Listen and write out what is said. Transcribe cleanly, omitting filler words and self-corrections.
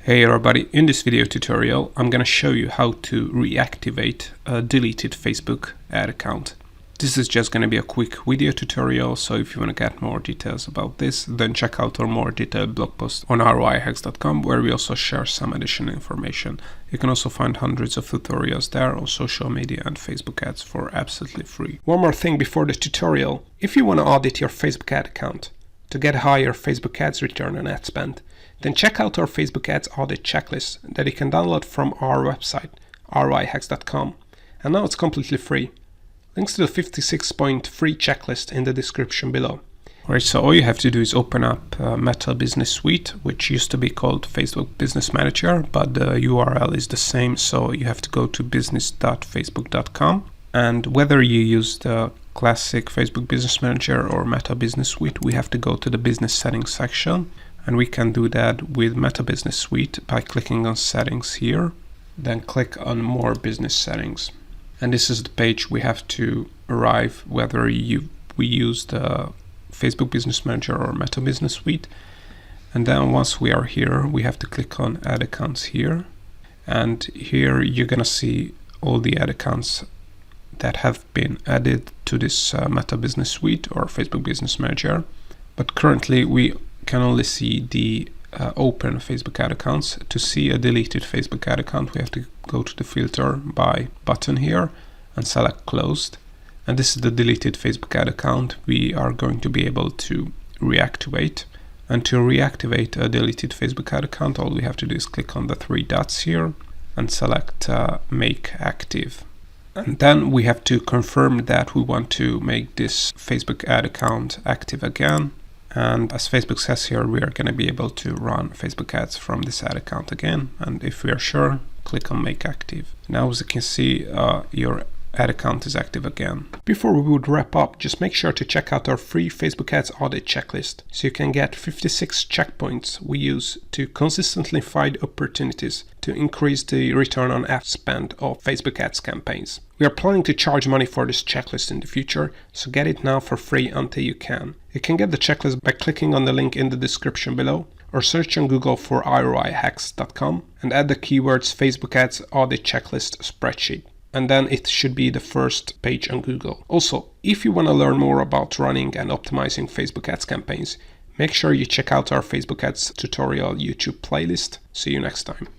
Hey everybody, in this video tutorial I'm gonna show you how to reactivate a deleted Facebook ad account. This is just gonna be a quick video tutorial, so if you want to get more details about this, then check out our more detailed blog post on roihacks.com, where we also share some additional information. You can also find hundreds of tutorials there on social media and Facebook ads for absolutely free. One more thing before the tutorial: if you want to audit your Facebook ad account to get higher Facebook ads return on ad spend, then check out our Facebook ads audit checklist that you can download from our website, roihacks.com. And now it's completely free. Links to the 56-point free checklist in the description below. Alright, so all you have to do is open up Meta Business Suite, which used to be called Facebook Business Manager, but the URL is the same, so you have to go to business.facebook.com. And whether you use the classic Facebook Business Manager or Meta Business Suite, we have to go to the business settings section. And we can do that with Meta Business Suite by clicking on settings here, then click on more business settings. And this is the page we have to arrive whether we use the Facebook Business Manager or Meta Business Suite. And then once we are here, we have to click on add accounts here. And here you're gonna see all the ad accounts that have been added to this Meta Business Suite or Facebook Business Manager. But currently we can only see the open Facebook ad accounts. To see a deleted Facebook ad account, we have to go to the filter by button here and select closed. And this is the deleted Facebook ad account we are going to be able to reactivate. And to reactivate a deleted Facebook ad account, all we have to do is click on the three dots here and select make active. And then we have to confirm that we want to make this Facebook ad account active again. And as Facebook says here, we are going to be able to run Facebook ads from this ad account again. And if we are sure, click on make active. Now, as you can see, your ad account is active again. Before we would wrap up, just make sure to check out our free Facebook ads audit checklist, so you can get 56 checkpoints we use to consistently find opportunities to increase the return on ad spend of Facebook ads campaigns. We are planning to charge money for this checklist in the future, so get it now for free until you can. You can get the checklist by clicking on the link in the description below, or search on Google for roihacks.com and add the keywords Facebook ads audit checklist spreadsheet. And then it should be the first page on Google. Also, if you want to learn more about running and optimizing Facebook ads campaigns, make sure you check out our Facebook ads tutorial YouTube playlist. See you next time.